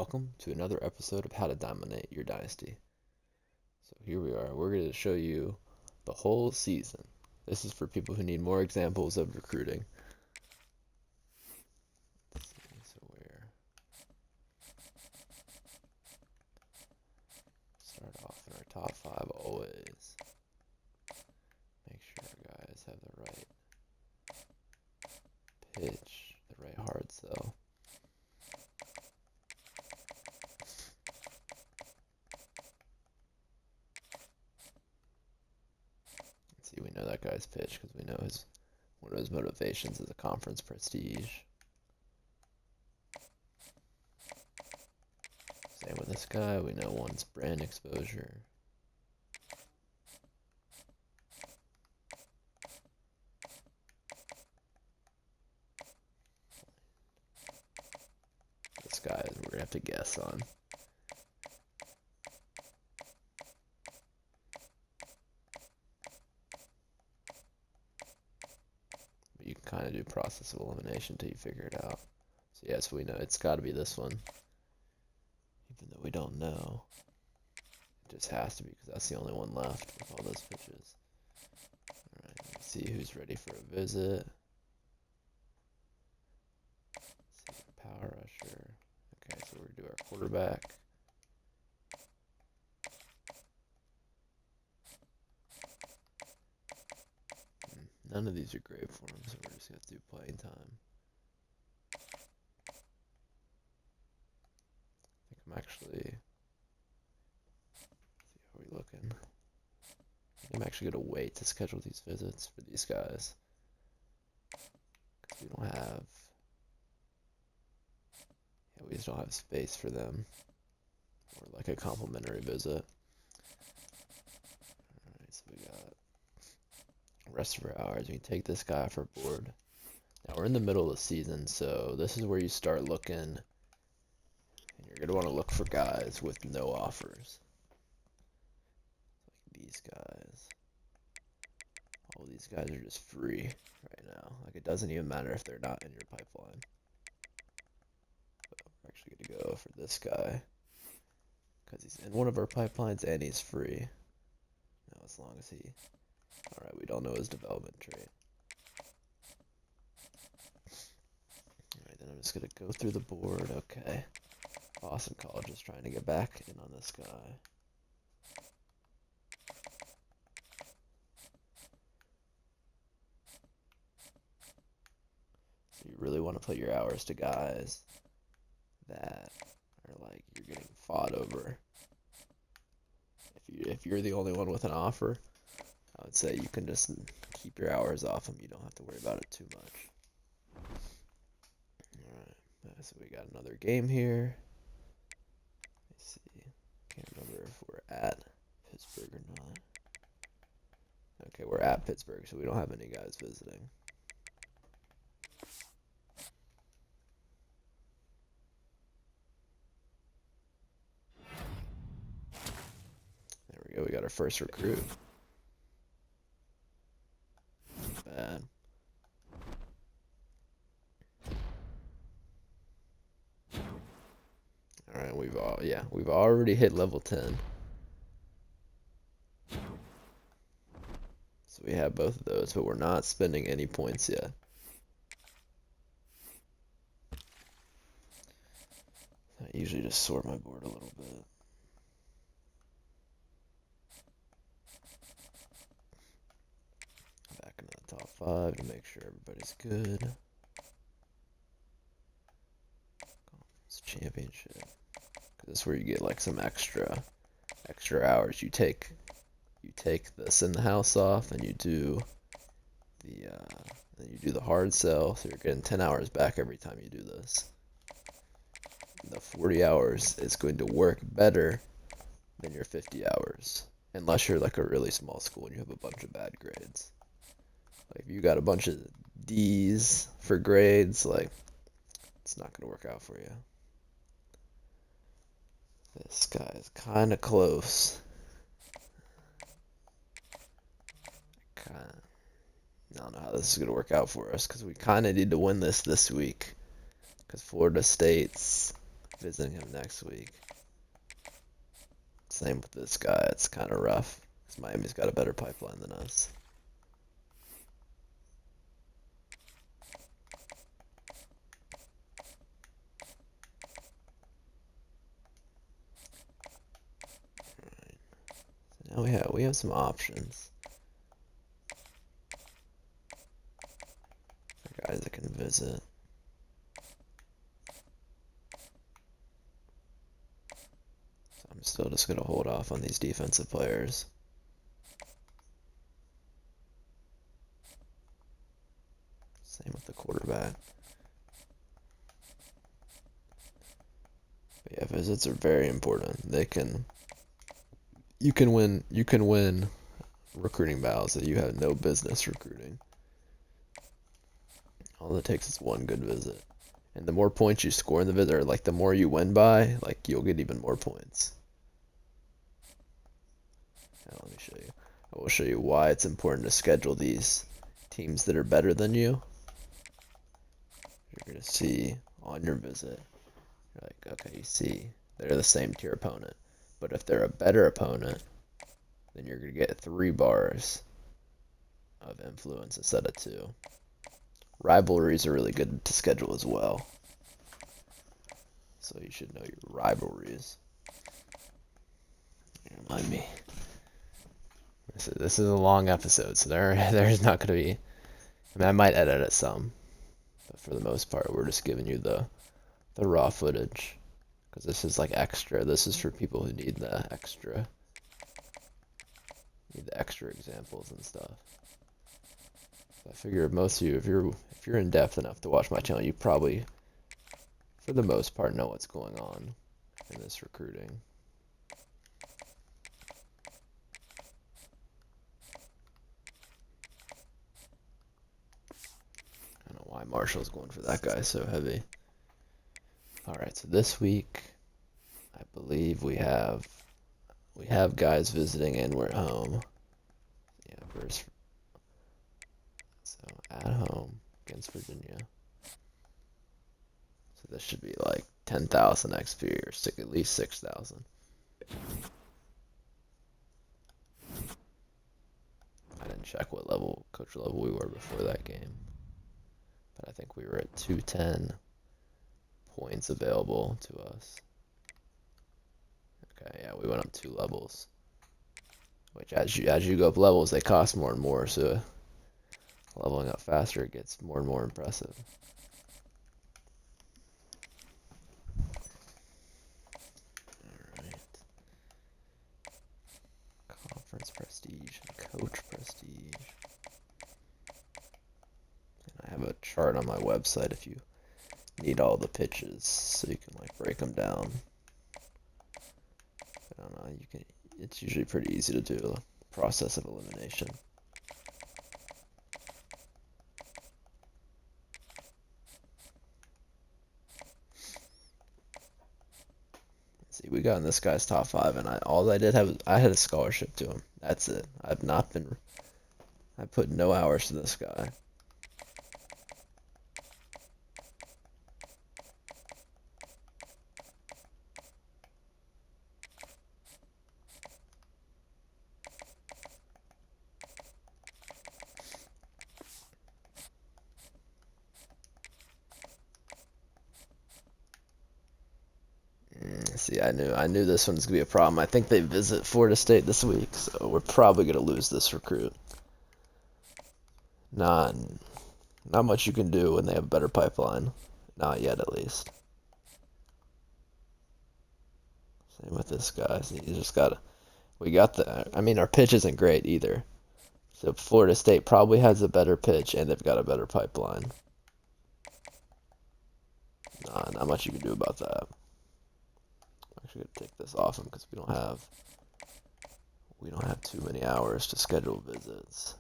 welcome to another episode of How to Dominate Your Dynasty. So here we are. We're going to show you the whole season. This is for people who need more examples of recruiting. Let's see, so we're start off in our top five always. Make sure our guys have the right pitch, the right hard sell. See, we know that guy's pitch because we know one of his motivations is a conference prestige. Same with this guy, we know one's brand exposure. This guy we're gonna have to guess on. But you can kind of do process of elimination until you figure it out. So yes, we know it's got to be this one. Even though we don't know. It just has to be because that's the only one left with all those pitches. Alright, let's see who's ready for a visit. Let's see, power rusher. Okay, so we're going to do our quarterback. None of these are great for him, so we're just going to do playing time. I think I'm actually... How are we looking? I'm actually going to wait to schedule these visits for these guys. Because we don't have... Yeah, we just don't have space for them. Or like a complimentary visit. Alright, so we got... rest of our hours. We can take this guy off our board. Now we're in the middle of the season, so this is where you start looking, and you're going to want to look for guys with no offers. Like these guys. All these guys are just free right now. Like it doesn't even matter if they're not in your pipeline. But we're actually going to go for this guy because he's in one of our pipelines and he's free. Now as long as he... Alright, we don't know his development trait. Alright, then I'm just going to go through the board. Okay. Boston College is trying to get back in on this guy. So you really want to put your hours to guys that are like you're getting fought over. If you're the only one with an offer, I would say you can just keep your hours off them. You don't have to worry about it too much. Alright, so we got another game here. Let's see. Can't remember if we're at Pittsburgh or not. Okay, we're at Pittsburgh, so we don't have any guys visiting. There we go, we got our first recruit. Bad. Alright, we've already hit level 10. So we have both of those, but we're not spending any points yet. I usually just sort my board a little bit. Back into the top 5 to make sure everybody's good. It's championship. Cause this is where you get like some extra hours. You take the send the house off, and you do the hard sell. So you're getting 10 hours back every time you do this. The 40 hours is going to work better than your 50 hours, unless you're like a really small school and you have a bunch of bad grades. Like if you got a bunch of D's for grades, like it's not gonna work out for you. This guy is kind of close. I don't know how this is gonna work out for us because we kind of need to win this week because Florida State's visiting him next week. Same with this guy. It's kind of rough because Miami's got a better pipeline than us. Alright. So now we have some options for guys that can visit. So I'm still just gonna hold off on these defensive players. Same with the quarterback. But yeah, visits are very important. You can win recruiting battles that you have no business recruiting. All it takes is one good visit. And the more points you score in the visit, or like the more you win by, like you'll get even more points. Now let me show you. I will show you why it's important to schedule these teams that are better than you. You're gonna see on your visit. You're like, okay, you see, they're the same tier opponent. But if they're a better opponent, then you're gonna get 3 bars of influence instead of 2. Rivalries are really good to schedule as well. So you should know your rivalries. Remind me. This is a long episode, so there's not gonna be. I mean, I might edit it some, but for the most part, we're just giving you the raw footage because this is like extra. This is for people who need the extra examples and stuff. So I figure most of you, if you're in depth enough to watch my channel, you probably, for the most part, know what's going on in this recruiting. I don't know why Marshall's going for that guy so heavy. Alright, so this week, I believe we have guys visiting and we're at home. Yeah, first. So at home against Virginia. So this should be like 10,000 XP or at least 6,000. I didn't check what coach level we were before that game. But I think we were at 210 points available to us. Okay, yeah, we went up 2 levels. Which as you go up levels, they cost more and more, so leveling up faster, it gets more and more impressive. Alright. Conference prestige and coach prestige. And I have a chart on my website if you need all the pitches, so you can like break them down. I don't know, it's usually pretty easy to do the process of elimination. See, we got in this guy's top 5, and I had a scholarship to him. That's it. I put no hours to this guy. See, I knew this one's gonna be a problem. I think they visit Florida State this week, so we're probably gonna lose this recruit. Not much you can do when they have a better pipeline. Not yet, at least. Same with this guy. So you just gotta. I mean, our pitch isn't great either. So Florida State probably has a better pitch, and they've got a better pipeline. Not much you can do about that. I'm actually gonna take this off him because we don't have too many hours to schedule visits.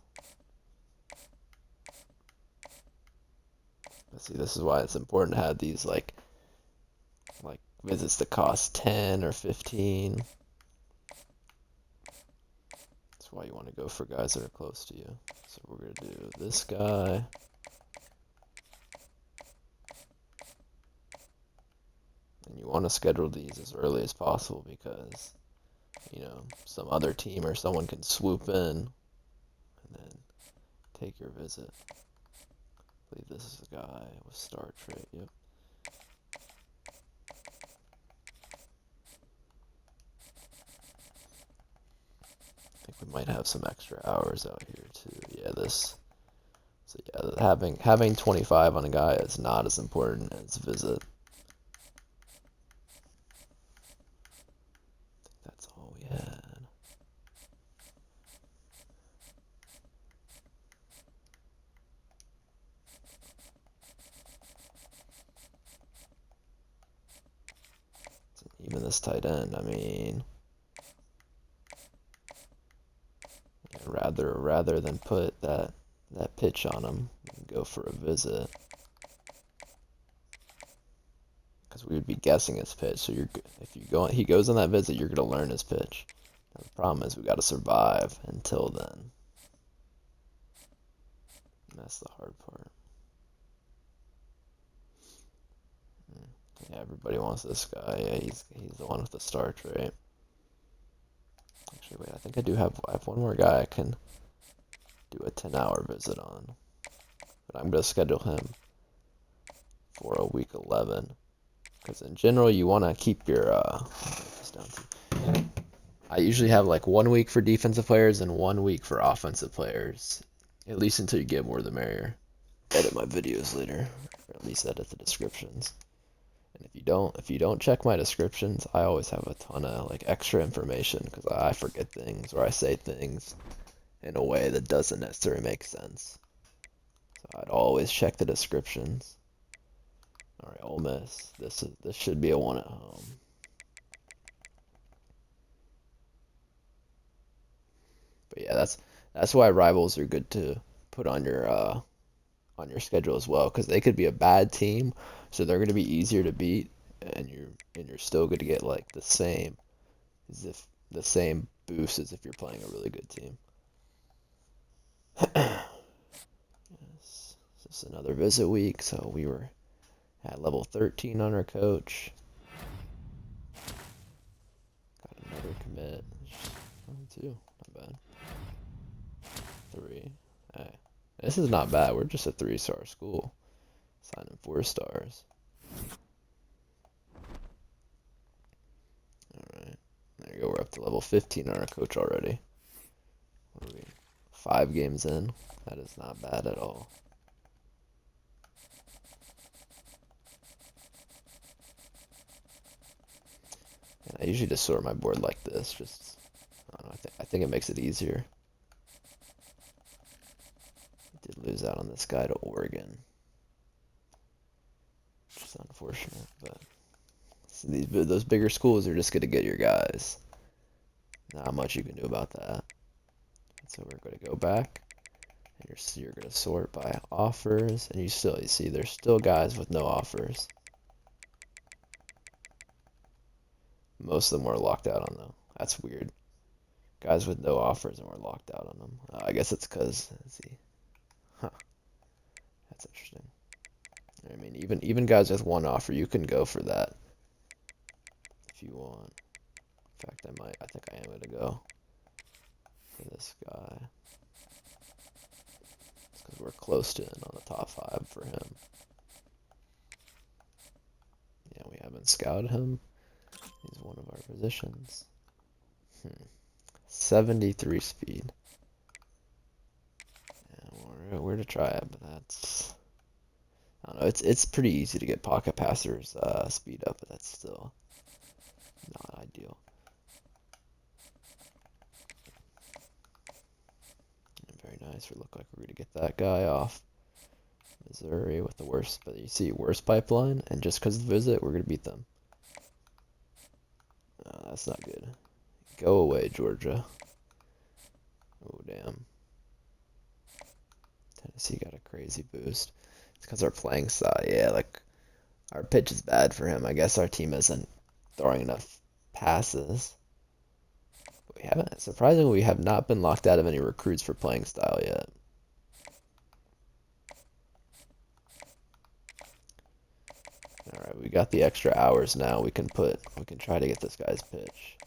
But see, this is why it's important to have these like visits that cost 10 or 15. That's why you want to go for guys that are close to you. So we're gonna do this guy. And you want to schedule these as early as possible because, some other team or someone can swoop in and then take your visit. I believe this is the guy with star trait. Yep. I think we might have some extra hours out here too. Yeah, this. So yeah, having 25 on a guy is not as important as visit. That's all we had. Even this tight end, I mean, rather than put that pitch on him, go for a visit, because we would be guessing his pitch. So he goes on that visit, you're gonna learn his pitch. Now, the problem is we got to survive until then. And that's the hard part. Yeah, everybody wants this guy. Yeah, he's the one with the star trait. Actually, wait, I think I have one more guy I can do a 10-hour visit on. But I'm going to schedule him for a week 11. Because in general, you want to keep your, I usually have like 1 week for defensive players and 1 week for offensive players. At least until you get more the merrier. Edit my videos later, or at least edit the descriptions. And if you don't check my descriptions, I always have a ton of like extra information because I forget things or I say things in a way that doesn't necessarily make sense. So I'd always check the descriptions. All right, Ole Miss. This should be a one at home. But yeah, that's why rivals are good to put on your schedule as well because they could be a bad team, so they're going to be easier to beat, and you're still going to get like the same boost as if you're playing a really good team. Yes, this is another visit week, so we were at level 13 on our coach. Got another commit. 2, not bad. 3. Hey, this is not bad. We're just a 3-star school. Signing 4 stars. Alright. There you go. We're up to level 15 on our coach already. What are we? 5 games in. That is not bad at all. And I usually just sort my board like this. Just, I don't know. I think it makes it easier. I did lose out on this guy to Oregon. Which is unfortunate, but those bigger schools are just going to get your guys. Not much you can do about that. So we're going to go back, and you're going to sort by offers, and you see there's still guys with no offers. Most of them were locked out on though. That's weird. Guys with no offers and we're locked out on them. I guess it's because, let's see. Huh. That's interesting. I mean, even guys with 1 offer, you can go for that if you want. In fact, I think I am going to go for this guy. It's because we're close to in on the top 5 for him. Yeah, we haven't scouted him. He's one of our positions. 73 speed. Yeah, we're to try it, but that's, I don't know. It's pretty easy to get pocket passers speed up, but that's still not ideal. Very nice. We look like we're gonna get that guy off. Missouri with the worst, but you see worst pipeline, and just because of the visit, we're gonna beat them. That's not good. Go away, Georgia. Oh damn. Tennessee got a crazy boost. It's because our playing style. Yeah, like our pitch is bad for him. I guess our team isn't throwing enough passes. But surprisingly, we have not been locked out of any recruits for playing style yet. Alright, we got the extra hours now. We can try to get this guy's pitch.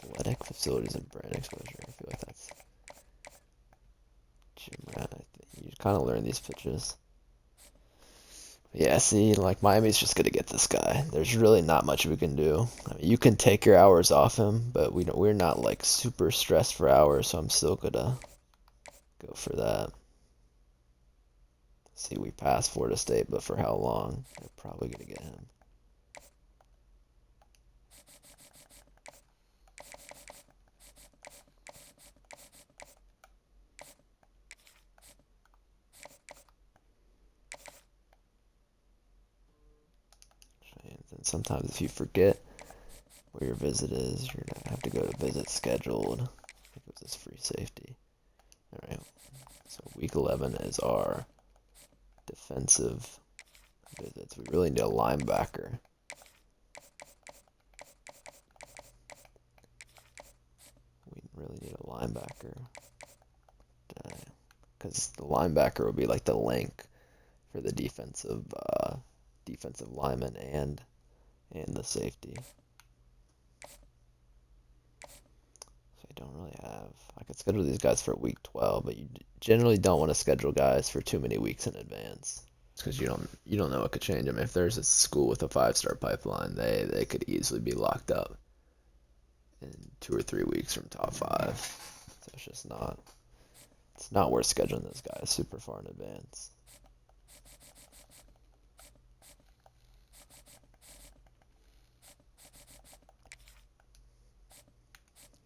Athletic facilities and brand exposure. I feel like that's gym rat. You kind of learn these pitches. Yeah, see, like Miami's just gonna get this guy. There's really not much we can do. I mean, you can take your hours off him, but we're not like super stressed for hours, so I'm still gonna go for that. See, we passed Florida State, but for how long? They're probably gonna get him. And sometimes if you forget where your visit is, you're gonna have to go to visit scheduled. I think it was this free safety. Alright, so week 11 is our defensive visits. We really need a linebacker. We really need a linebacker. Because the linebacker will be like the link for the defensive lineman and the safety. So I don't really have. I could schedule these guys for week 12, but you generally don't want to schedule guys for too many weeks in advance. Because you don't know what could change. I mean, if there's a school with a 5-star pipeline, they could easily be locked up in 2 or 3 weeks from top 5. So it's just not. It's not worth scheduling those guys super far in advance.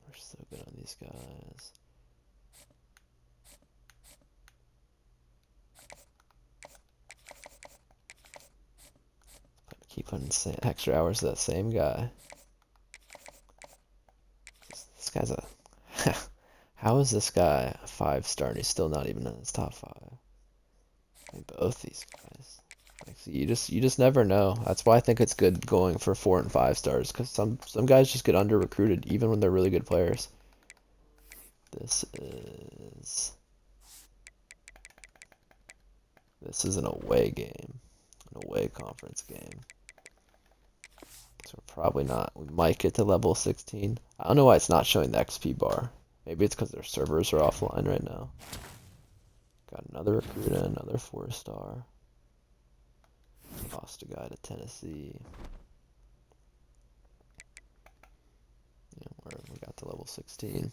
We're so good on these guys. Keep putting extra hours to that same guy. This guy's a... How is this guy a 5-star and he's still not even in his top 5? I mean, both these guys. Like, see, you just never know. That's why I think it's good going for 4 and 5 stars, because some guys just get under recruited even when they're really good players. This is an away game, an away conference game. So we're probably not. We might get to level 16. I don't know why it's not showing the XP bar. Maybe it's because their servers are offline right now. Got another recruit in, another 4-star. Lost a guy to Tennessee. Yeah, we got to level 16.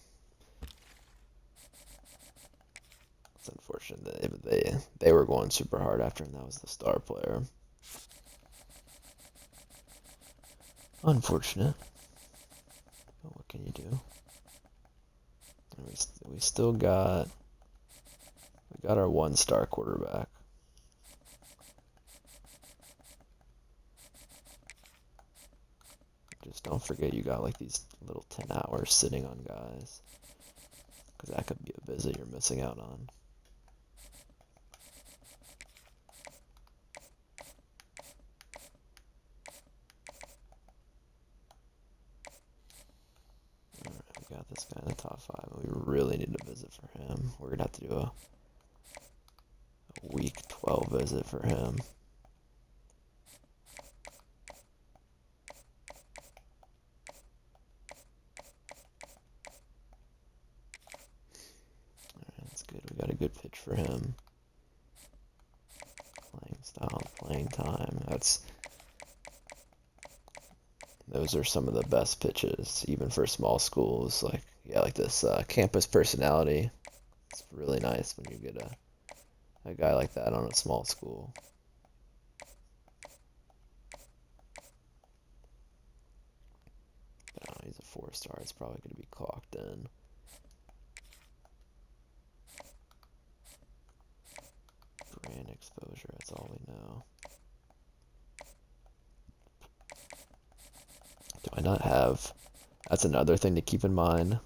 It's unfortunate that they were going super hard after him. That was the star player. Unfortunate. But what can you do? And we still got our 1-star quarterback. Just don't forget you got like these little 10 hours sitting on guys. Because that could be a visit you're missing out on. Alright, we got this guy in the top 5. We really need a visit for him. We're going to have to do a week 12 visit for him. That's good. We got a good pitch for him. Playing style, playing time. Those are some of the best pitches, even for small schools. Like, yeah, like this campus personality. It's really nice when you get a guy like that on a small school. He's a 4-star. It's probably going to be clocked in. Brand exposure, that's all we know. Do I not have... That's another thing to keep in mind.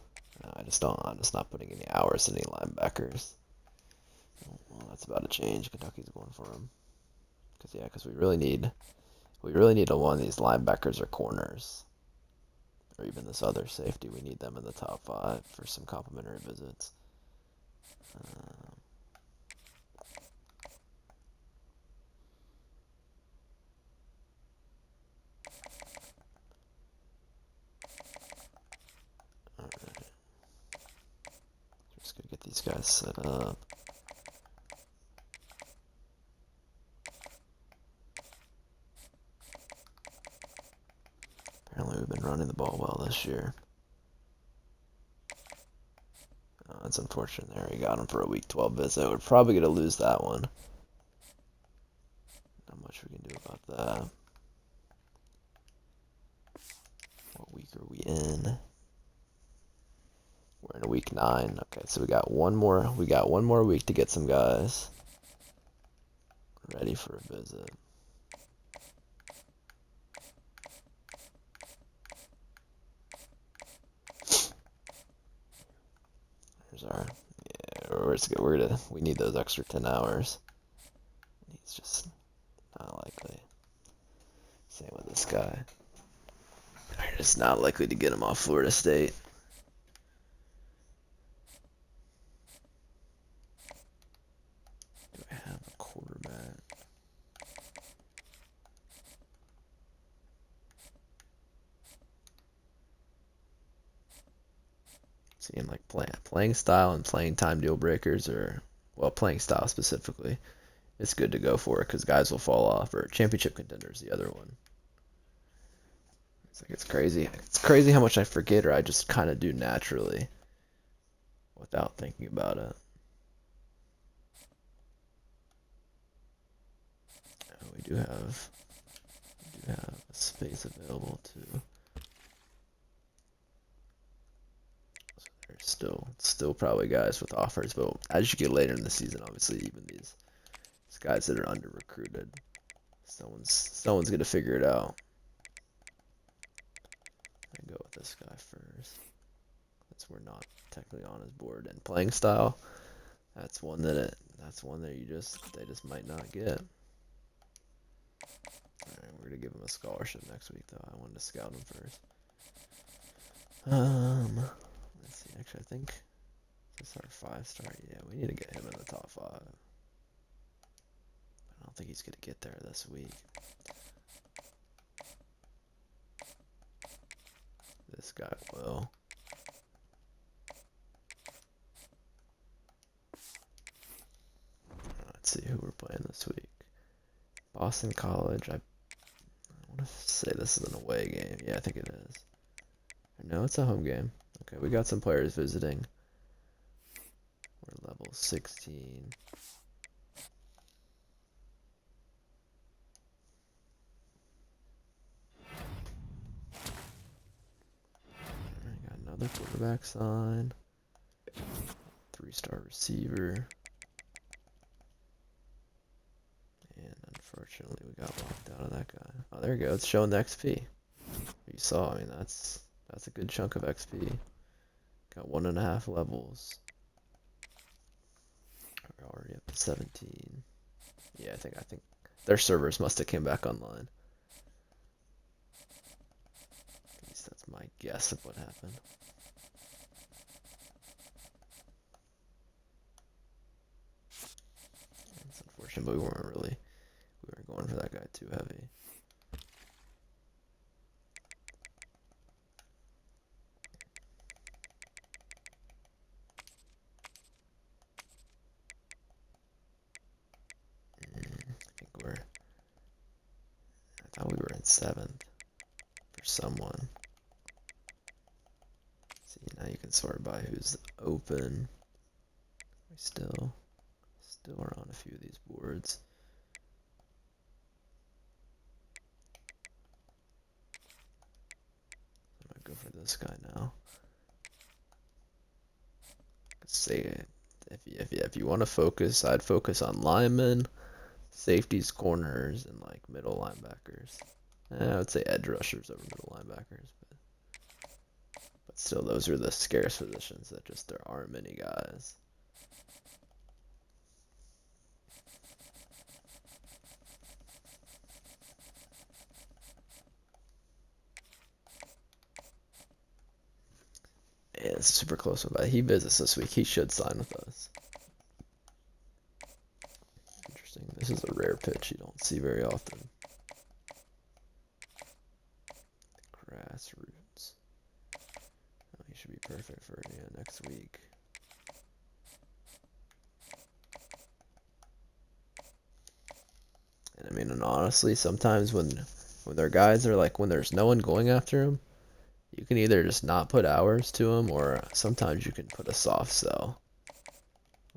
I'm just not putting any hours in any linebackers. Well, that's about to change. Kentucky's going for him. Because we really need a one of these linebackers or corners. Or even this other safety. We need them in the top 5 for some complimentary visits. Um, Alright. Just gonna get these guys set up. Apparently we've been running the ball well this year. It's unfortunate there. We got him for a week 12 visit. We're probably going to lose that one. Not much we can do about that. What week are we in? We're in week 9. Okay, so we got one more week to get some guys ready for a visit. Here's our we need those extra 10 hours. He's just not likely. Same with this guy. They're just not likely to get him off Florida State. Do I have a quarterback? Seeing like playing style and playing time deal breakers, or well, playing style specifically, it's good to go for it because guys will fall off. Or championship contenders, the other one. It's like it's crazy. It's crazy how much I forget, or I just kind of do naturally, without thinking about it. We do have a space available too. There's still probably guys with offers, but as you get later in the season, obviously even these guys that are under recruited, someone's gonna figure it out. I go with this guy first. Since we're not technically on his board. And playing style, that's one that they just might not get. Alright, we're gonna give him a scholarship next week though. I wanted to scout him first. Let's see, actually I think this is our 5-star. Yeah, we need to get him in the top 5. I don't think he's gonna get there this week. This guy will. Let's see who we're playing this week. Boston College. I want to say this is an away game. Yeah, I think it is. No, it's a home game. Okay, we got some players visiting. We're level 16. Alright, got another quarterback sign. 3-star receiver. And unfortunately, we got locked out of that guy. Oh, there we go. It's showing the XP. You saw, I mean, that's a good chunk of XP. Got 1.5 levels. We're already up to 17. Yeah, I think their servers must have came back online. At least that's my guess of what happened. It's unfortunate, but we weren't going for that guy too heavy. I thought we were in 7th for someone. See, now you can sort by who's open. We still are on a few of these boards. I'm gonna go for this guy now. Say if you want to focus, I'd focus on linemen, safeties, corners, and like middle linebackers. I would say edge rushers over middle linebackers, but still, those are the scarce positions that just there aren't many guys. Yeah, it's super close with that. He visits this week. He should sign with us. Interesting. This is a rare pitch you don't see very often. Grassroots. Oh, he should be perfect for next week. And I mean, and honestly, sometimes when their guys are like, when there's no one going after him, you can either just not put hours to him, or sometimes you can put a soft sell.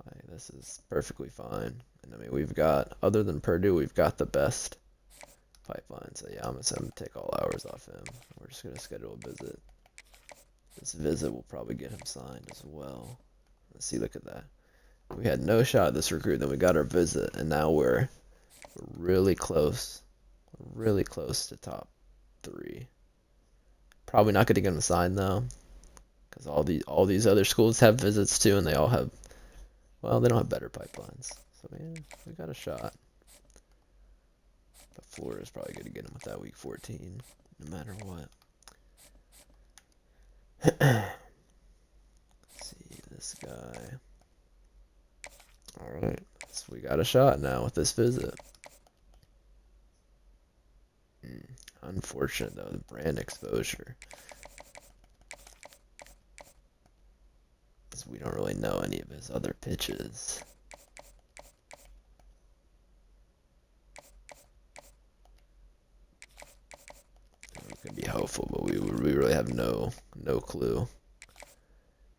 Like, this is perfectly fine. And I mean, we've got, other than Purdue, we've got the best pipeline. So yeah, I'm gonna send him to take all hours off him. We're just gonna schedule a visit. This visit will probably get him signed as well. Let's see, look at that. We had no shot at this recruit, then we got our visit, and now we're really close. We're really close to top 3. Probably not gonna get him signed though, because all these other schools have visits too, and they all have, well, they don't have better pipelines. So yeah, we got a shot. But Florida's probably gonna get him with that week 14, no matter what. Let's see this guy. All right, so we got a shot now with this visit. Unfortunate though, the brand exposure. We don't really know any of his other pitches. We could be hopeful, but we really have no clue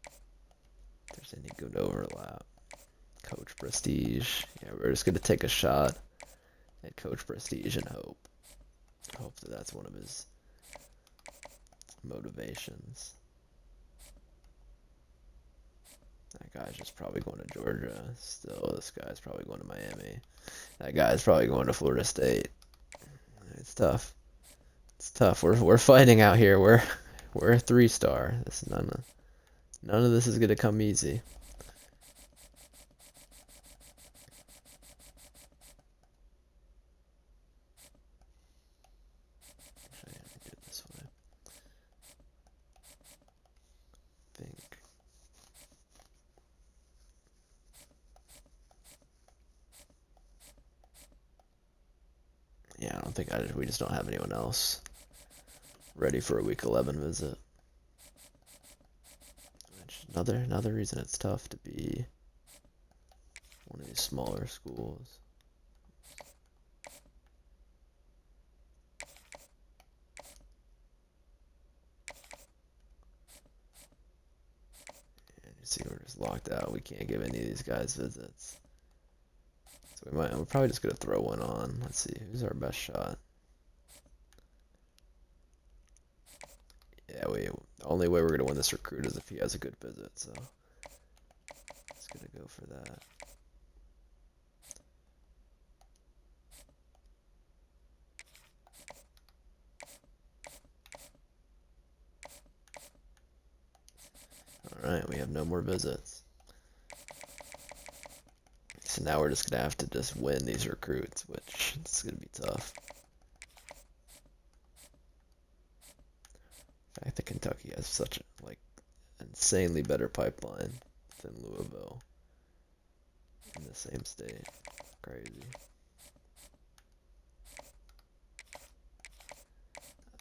if there's any good overlap. Coach Prestige. Yeah, we're just gonna take a shot at Coach Prestige and hope that that's one of his motivations. That guy's just probably going to Georgia. Still, this guy's probably going to Miami. That guy's probably going to Florida State. It's tough. It's tough. We're fighting out here. We're a 3-star. This is none of this is gonna come easy. Actually, I can do it this way. I think. Yeah, I don't think we just don't have anyone else ready for a week 11 visit. Which another reason it's tough to be one of these smaller schools. And you see, we're just locked out. We can't give any of these guys visits. So we're probably just gonna throw one on. Let's see, who's our best shot? Yeah, the only way we're gonna win this recruit is if he has a good visit, so just gonna go for that. Alright, we have no more visits. So now we're just gonna have to just win these recruits, which is gonna be tough. In fact, that Kentucky has such a insanely better pipeline than Louisville in the same state. Crazy.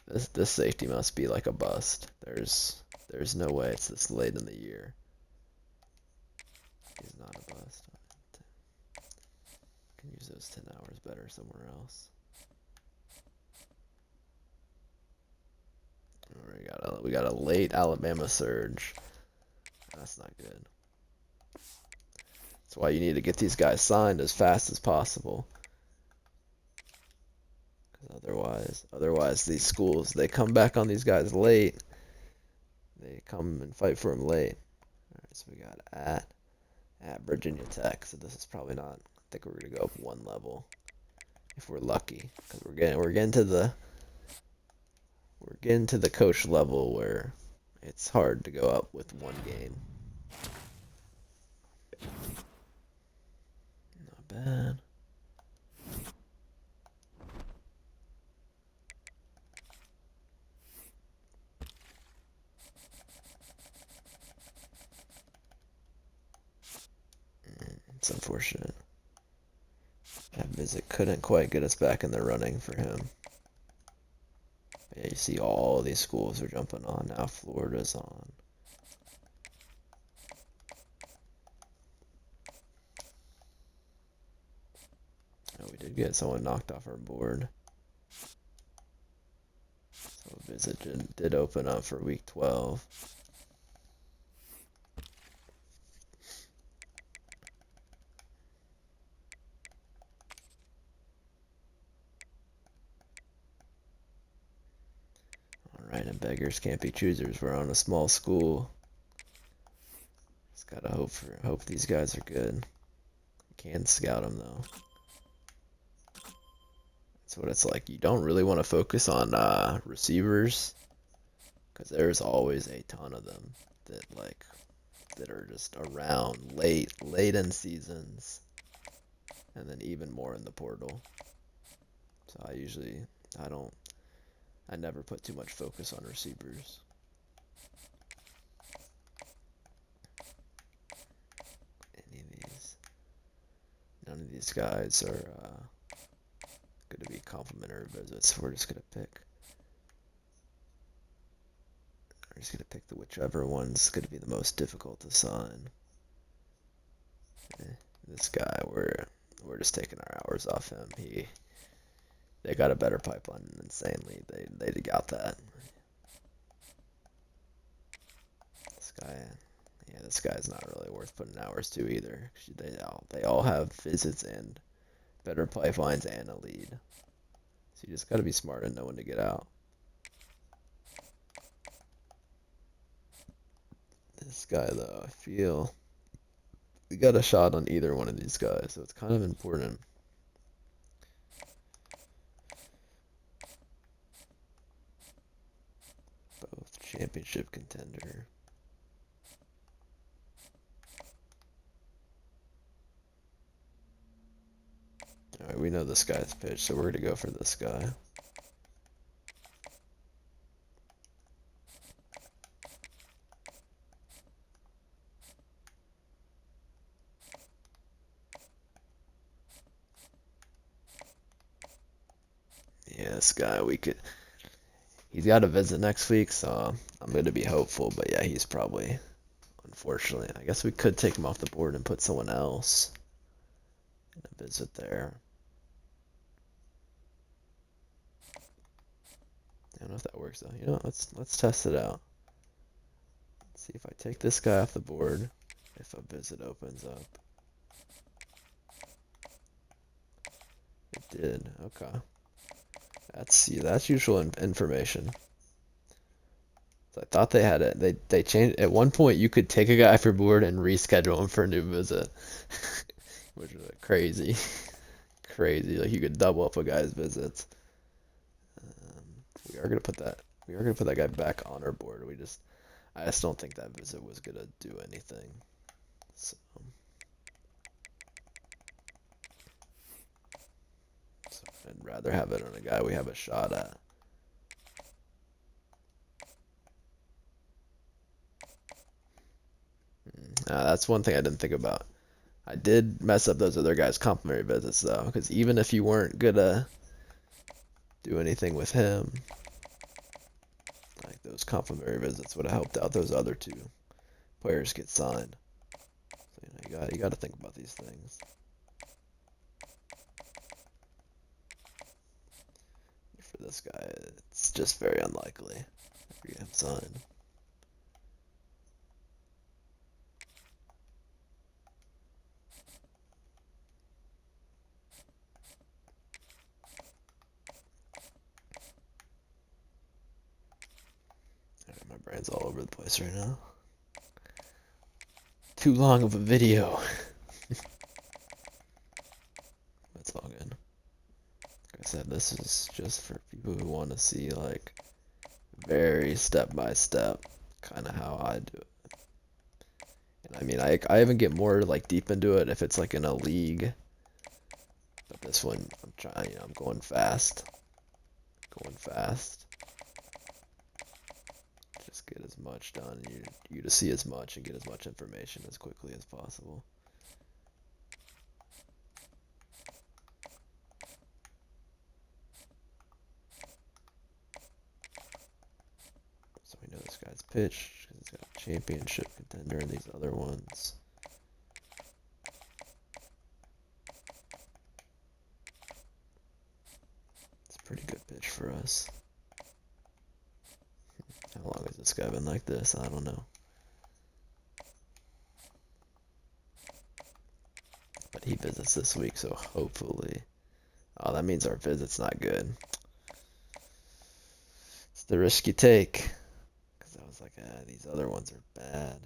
This safety must be like a bust. There's no way it's this late in the year. He's not a bust. Can use those 10 hours better somewhere else. We got a late Alabama surge. That's not good. That's why you need to get these guys signed as fast as possible. Because otherwise these schools, they come back on these guys late. They come and fight for them late. Alright, so we got at Virginia Tech. So this is probably not, I think we're gonna go up one level if we're lucky. Because we're getting to the coach level where it's hard to go up with one game. Not bad. unfortunate. That visit couldn't quite get us back in the running for him. But yeah, you see all these schools are jumping on now. Florida's on. Oh, we did get someone knocked off our board. So a visit did open up for week 12. Alright, and beggars can't be choosers. We're on a small school. Just gotta hope these guys are good. Can scout them though. That's what it's like. You don't really want to focus on receivers, because there's always a ton of them that are just around late in seasons, and then even more in the portal. So I never put too much focus on receivers. None of these guys are going to be complimentary visits. So we're just going to pick. We're just going to pick whichever one's going to be the most difficult to sign. This guy, we're just taking our hours off him. They got a better pipeline than Insanely. They got that. This guy's not really worth putting hours to either. They all have visits and better pipelines and a lead. So you just got to be smart and know when to get out. This guy though, I feel we got a shot on either one of these guys, so it's kind of important. Both championship contender. Alright, we know this guy's pitch, so we're gonna go for this guy. Yeah, this guy, he's got a visit next week, so I'm gonna be hopeful, but yeah, he's probably, unfortunately, I guess we could take him off the board and put someone else in a visit there. I don't know if that works though. You know, let's test it out. Let's see if I take this guy off the board, if a visit opens up. It did. Okay. That's usual information. So I thought they had it. They changed at one point. You could take a guy off your board and reschedule him for a new visit, which is crazy, crazy. Like you could double up a guy's visits. We are gonna put that guy back on our board. I just don't think that visit was gonna do anything. So I'd rather have it on a guy we have a shot at. That's one thing I didn't think about. I did mess up those other guys' complimentary visits though, because even if you weren't gonna do anything with him, like those complimentary visits would have helped out those other two players get signed. So you got to think about these things. For this guy, it's just very unlikely if you get him signed. My brain's all over the place right now. Too long of a video. That's all good. Like I said, this is just for people who want to see like very step by step kind of how I do it. And I mean, I even get more like deep into it if it's like in a league. But this one, I'm trying, I'm going fast. Going fast. Just get as much done, you to see as much and get as much information as quickly as possible. Nice pitch. He's got a championship contender in these other ones. It's a pretty good pitch for us. How long has this guy been like this? I don't know. But he visits this week, so hopefully. Oh, that means our visit's not good. It's the risk you take. Because I was like, these other ones are bad.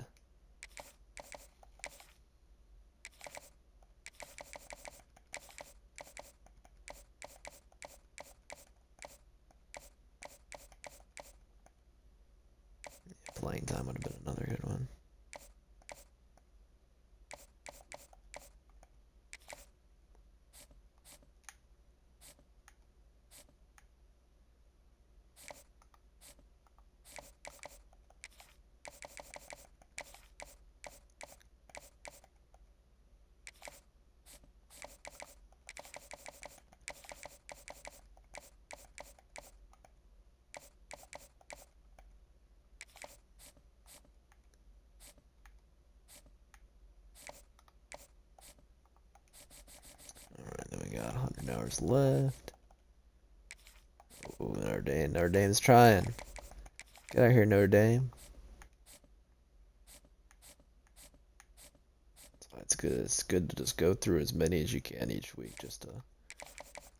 Playing time would have been another good one. Alright, then we got 100 hours left. Ooh, Notre Dame. Notre Dame's trying. Get out here, Notre Dame. So it's good. It's good to just go through as many as you can each week, just to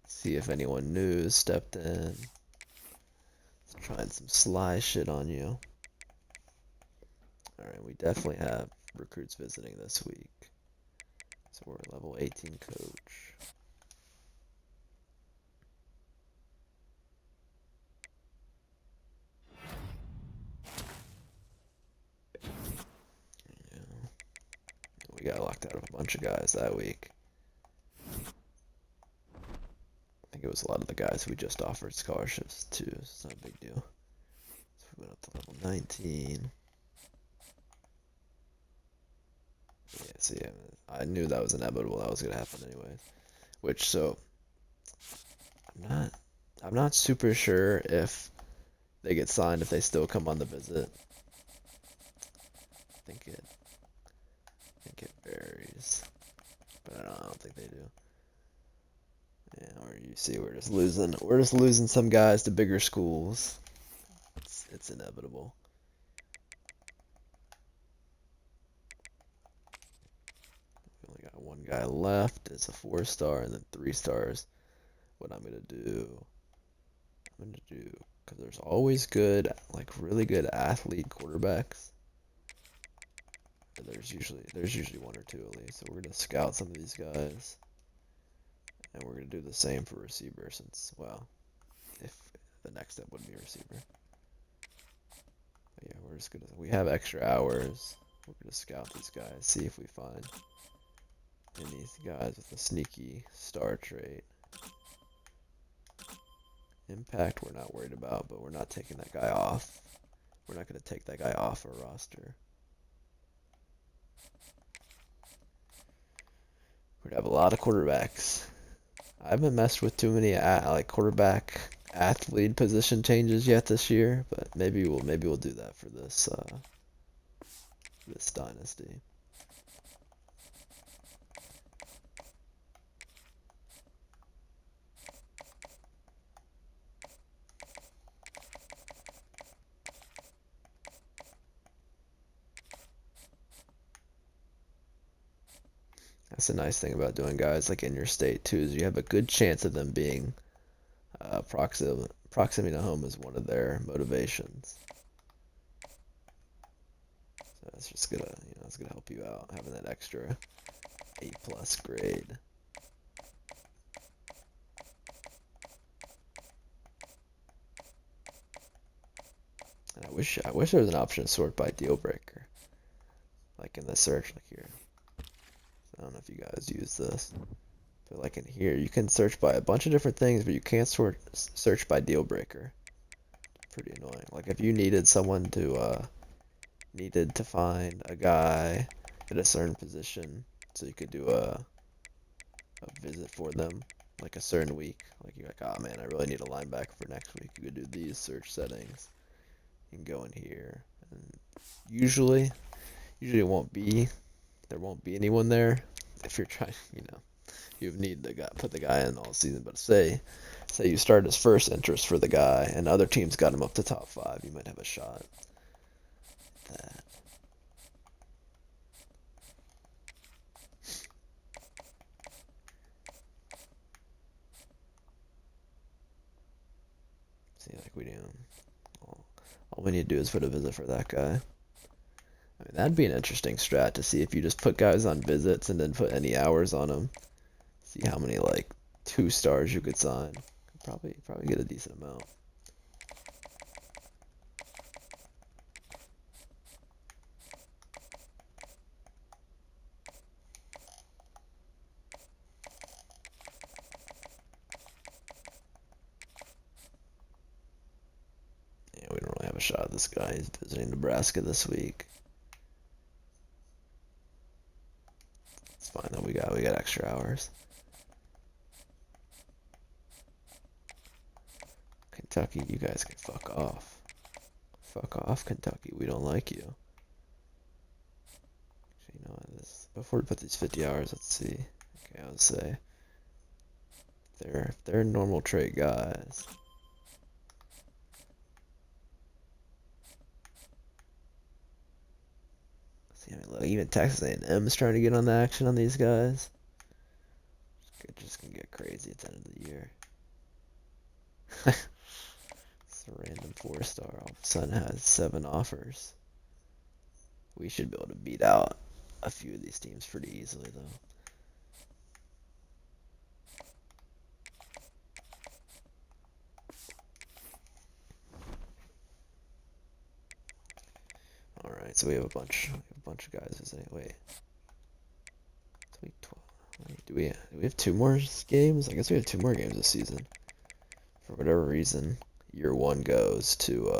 see if anyone new has stepped in. Trying some sly shit on you. Alright, we definitely have recruits visiting this week. So we're a level 18 coach. Yeah. We got locked out of a bunch of guys that week. I think it was a lot of the guys we just offered scholarships to, so it's not a big deal. So we went up to level 19. Yeah, so yeah, I knew that was inevitable. That was gonna happen anyways. Which, so I'm not super sure if they get signed if they still come on the visit. I think it varies, but I don't think they do. Yeah, or you see, we're just losing some guys to bigger schools. It's inevitable. We only got one guy left. It's a 4-star, and then 3 stars. What I'm gonna do, because there's always good, like really good athlete quarterbacks. There's usually one or two at least. So we're gonna scout some of these guys, and we're gonna do the same for receiver. Since, well, if the next step would be receiver. But yeah, we have extra hours. We're gonna scout these guys, see if we find any guys with a sneaky star trait. Impact we're not worried about, but we're not taking that guy off. We're not gonna take that guy off our roster. We're gonna have a lot of quarterbacks. I haven't messed with too many like quarterback athlete position changes yet this year, but maybe we'll do that for this this dynasty. That's a nice thing about doing guys like in your state too, is you have a good chance of them being proximity to home is one of their motivations. So that's just gonna, it's gonna help you out having that extra A+ grade. And I wish there was an option to sort by deal breaker, like in the search, like here. So I don't know if you guys use this, but like in here, you can search by a bunch of different things, but you can't search by deal breaker. Pretty annoying. Like if you needed someone to needed to find a guy at a certain position, so you could do a visit for them, like a certain week. Like you're like, oh man, I really need a linebacker for next week. You could do these search settings. You can go in here, Usually, it won't be. There won't be anyone there if you're trying. You need the guy, put the guy in all season. But say you start as first interest for the guy, and other teams got him up to top 5, you might have a shot at that. See, like we do. All we need to do is put a visit for that guy. I mean, that'd be an interesting strat to see if you just put guys on visits and then put any hours on them. See how many like 2 stars you could sign. Probably get a decent amount. Yeah, we don't really have a shot at this guy. He's visiting Nebraska this week. It's fine though. We got extra hours. Kentucky, you guys can fuck off. Fuck off, Kentucky. We don't like you. Actually, you know what? Before we put these 50 hours, let's see. Okay, I would say they're normal trade guys. See, I mean, look, even Texas A&M is trying to get on the action on these guys. It just can get crazy at the end of the year. It's a random 4-star all of a sudden has 7 offers. We should be able to beat out a few of these teams pretty easily, though. All right, so we have a bunch of guys visiting. Wait, it's week 12. Wait, do we have 2 more games? I guess we have 2 more games this season. For whatever reason, year one goes to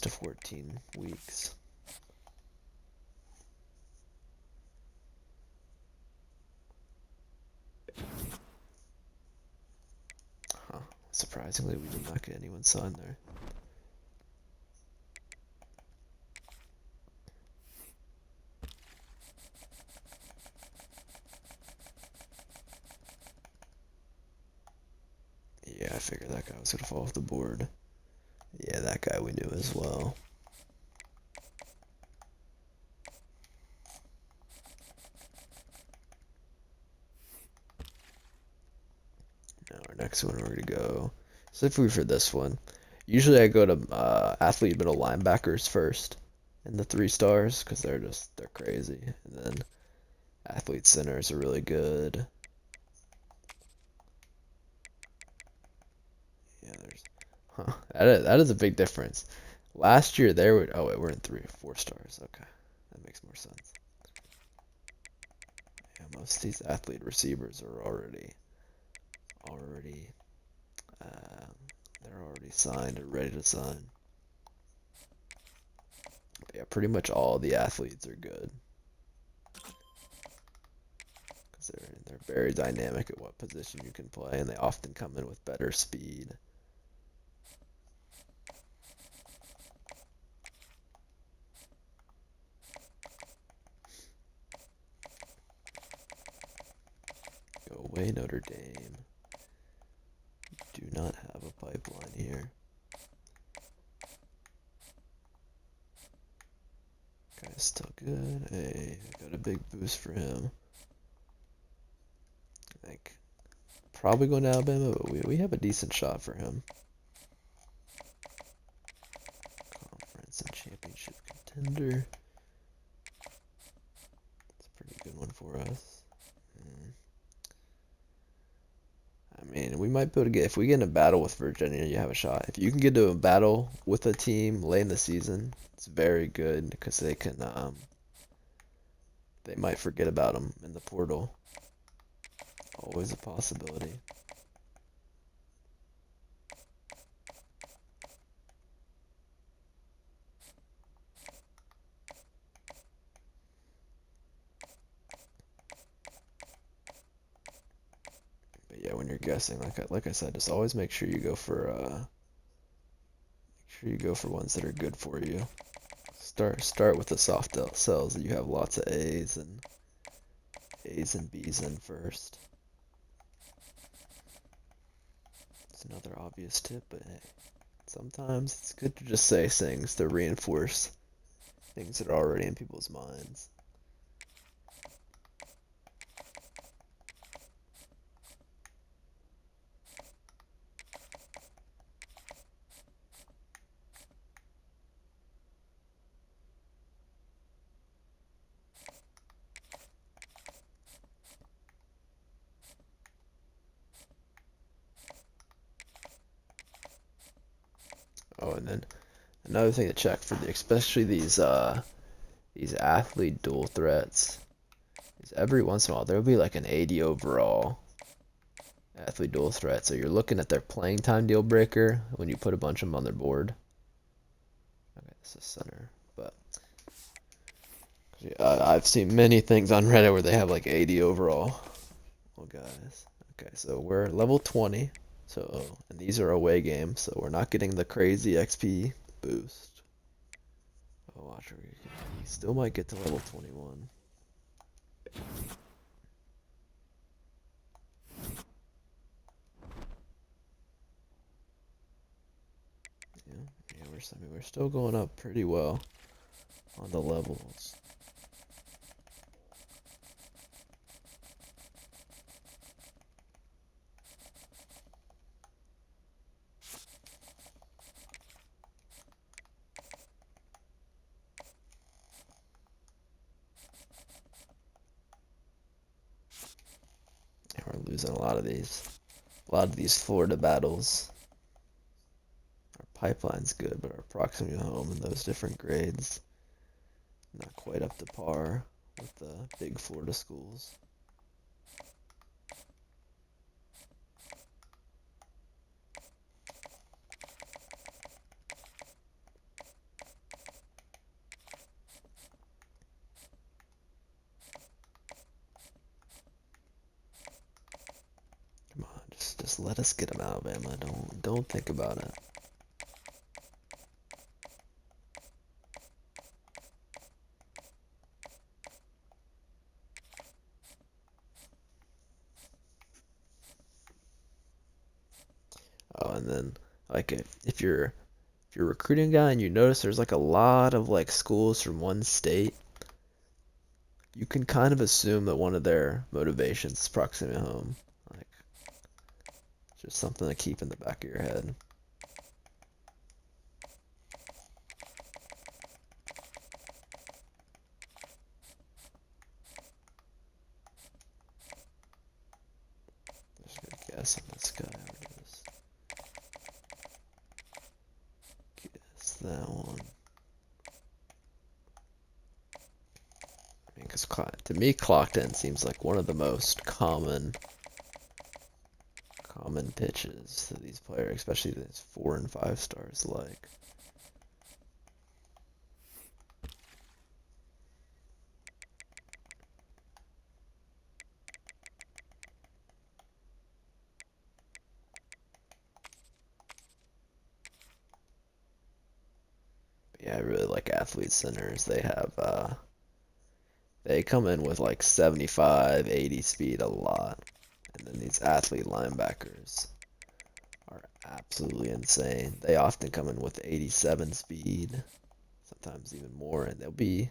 14 weeks. Huh. Surprisingly, we did not get anyone signed there. Yeah, I figured that guy was gonna fall off the board. Yeah, that guy we knew as well. Now our next one, we're gonna go specifically for this one. Usually I go to athlete middle linebackers first in the 3 stars because they're crazy, and then athlete centers are really good. Yeah, that is a big difference. Last year there were we're in 3 or 4 stars. Okay, that makes more sense. Yeah, most of these athlete receivers are already they're already signed or ready to sign. But yeah, pretty much all the athletes are good because they're very dynamic at what position you can play, and they often come in with better speed. Go away, Notre Dame. Do not have a pipeline here. Guy's still good. Hey, got a big boost for him. Like, probably going to Alabama, but we have a decent shot for him. Conference and championship contender. It's a pretty good one for us. I mean, we might be able to get, if we get in a battle with Virginia, you have a shot. If you can get to a battle with a team late in the season, it's very good because they might forget about them in the portal. Always a possibility. But yeah, when you're guessing, like I said, just always make sure you go for sure you go for ones that are good for you. Start with the soft cells that you have lots of A's and B's in first. It's another obvious tip, but hey, sometimes it's good to just say things to reinforce things that are already in people's minds. Oh, and then another thing to check for especially these athlete dual threats is every once in a while there'll be like an 80 overall athlete dual threat. So you're looking at their playing time deal breaker when you put a bunch of them on their board. Okay, this is center, but yeah, I've seen many things on Reddit where they have like 80 overall. Oh, guys. Okay, so we're level 20. So, and these are away games, so we're not getting the crazy XP boost. Oh, watch, we still might get to level 21. Yeah, we're still going up pretty well on the levels. And we're losing a lot of these. A lot of these Florida battles. Our pipeline's good, but our proximity to home and those different grades not quite up to par with the big Florida schools. Come on, just let us get them, Alabama. Don't think about it. Oh, and then like if you're a recruiting guy and you notice there's like a lot of like schools from one state, you can kind of assume that one of their motivations is proximity to home. Like just something to keep in the back of your head. Just gonna guess on this guy. Guess that one. I mean, because to me, clocked in seems like one of the most common pitches to these players, especially these 4 and 5 stars like. But yeah, I really like athlete centers. They come in with like 75, 80 speed a lot. And then these athlete linebackers are absolutely insane. They often come in with 87 speed, sometimes even more, and they'll be,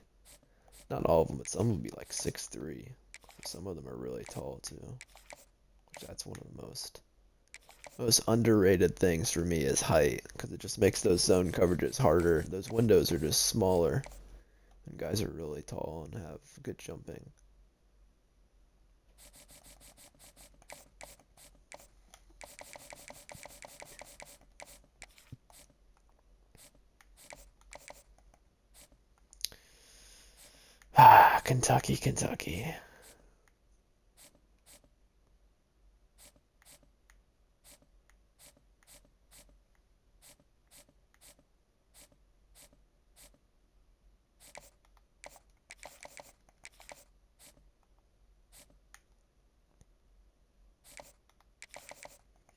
not all of them, but some will be like 6'3". Some of them are really tall too. Which that's one of the most underrated things for me is height, because it just makes those zone coverages harder. Those windows are just smaller, and guys are really tall and have good jumping. Ah, Kentucky, Kentucky.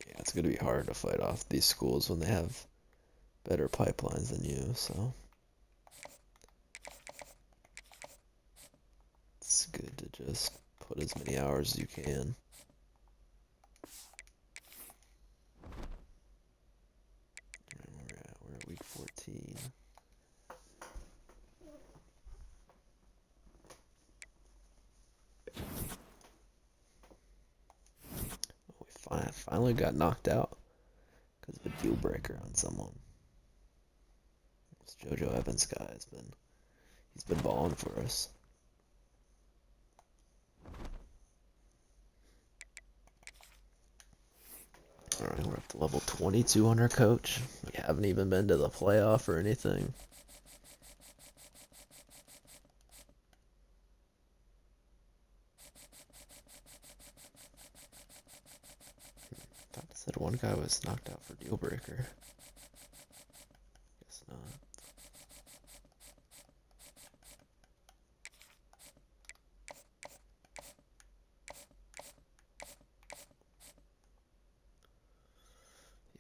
Yeah, it's gonna be hard to fight off these schools when they have better pipelines than you, so it's good to just put as many hours as you can. We're at week 14. We finally got knocked out because of a deal breaker on someone. This JoJo Evans guy he's been balling for us. Alright, we're up to level 22 on our coach. We haven't even been to the playoff or anything. I thought it said one guy was knocked out for deal breaker. Guess not.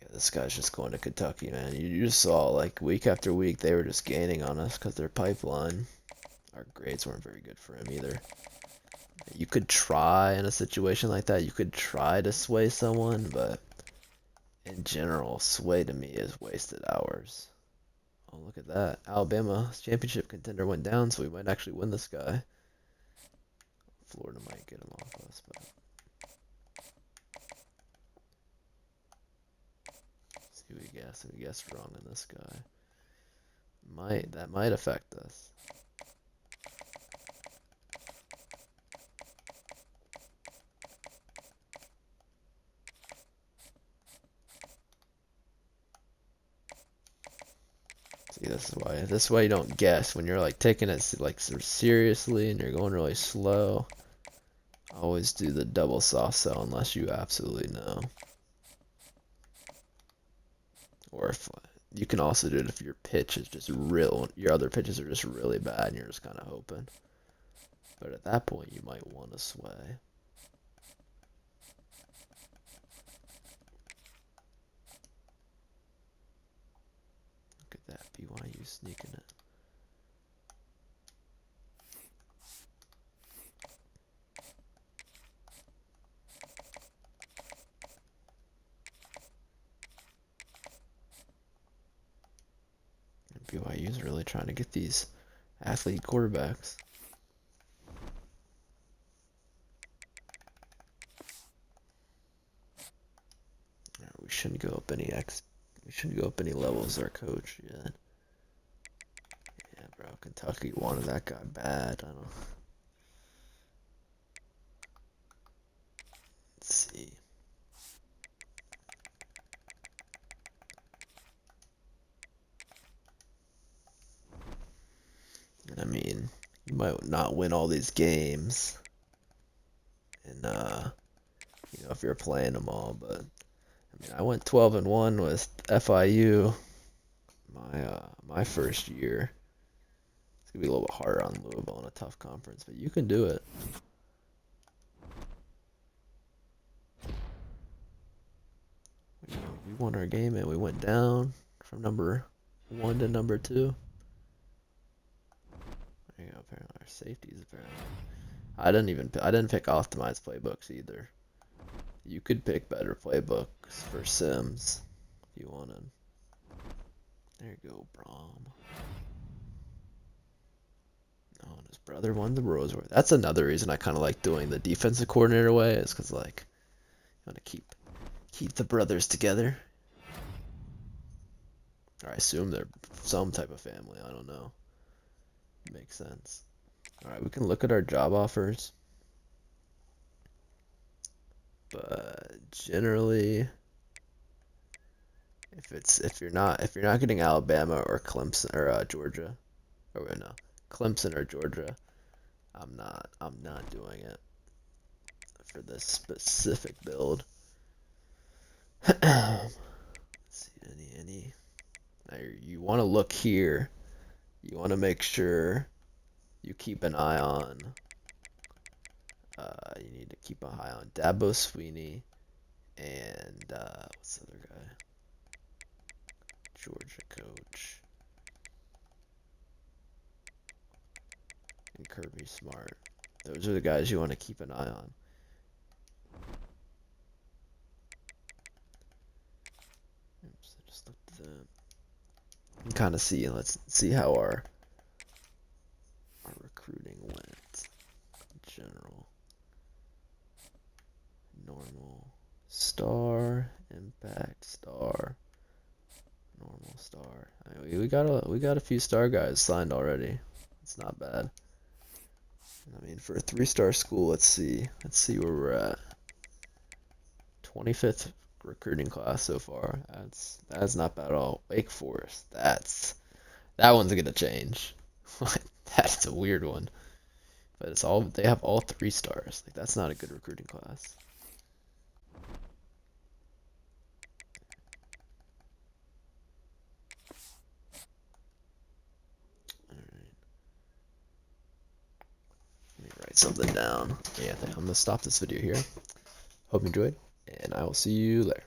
Yeah, this guy's just going to Kentucky, man. You just saw, like, week after week, they were just gaining on us because their pipeline. Our grades weren't very good for him either. You could try in a situation like that. You could try to sway someone, but in general, sway to me is wasted hours. Oh, look at that. Alabama's championship contender went down, so we might actually win this guy. Florida might get him off us, but see what we guess. We guessed wrong on this guy. That might affect us. See, this is why you don't guess when you're like taking it like seriously and you're going really slow. Always do the double soft sell unless you absolutely know. Or if you can also do it if your pitch is just your other pitches are just really bad and you're just kind of hoping. But at that point, you might want to sway. Look at that, BYU sneaking it. And BYU's really trying to get these athlete quarterbacks. We shouldn't go up any levels, our coach yet. Yeah, bro, Kentucky wanted that guy bad. I don't. Let's see. And I mean, you might not win all these games, and if you're playing them all, but I mean, I went 12-1 with FIU my first year. It's gonna be a little bit harder on Louisville in a tough conference, but you can do it. We won our game and we went down from number 1 to number 2. There you go. Apparently our safeties apparently. I didn't pick optimized playbooks either. You could pick better playbooks for Sims if you wanted. There you go, Brom. Oh, and his brother won the Roseway. That's another reason I kind of like doing the defensive coordinator way, is because like you want to keep the brothers together. Or I assume they're some type of family. I don't know. Makes sense. All right, we can look at our job offers, but generally, if you're not getting Alabama or Clemson or Georgia, or no, Clemson or Georgia, I'm not doing it for this specific build. Let's see, any. Now you want to look here. You want to make sure you keep an eye on. You need to keep an eye on Dabo Sweeney and what's the other guy? Georgia coach. And Kirby Smart. Those are the guys you want to keep an eye on. Oops, I just looked at them. And kind of see, let's see how our recruiting went. General. Normal. Star. Impact. Star. Normal star. I mean, we got a few star guys signed already. It's not bad. I mean, for a 3-star school, let's see where we're at. 25th recruiting class so far. That's not bad at all. Wake Forest. That one's gonna change. That's a weird one. But they have all 3 stars. Like that's not a good recruiting class. Let me write something down. Yeah, I'm gonna stop this video here. Hope you enjoyed, and I will see you later.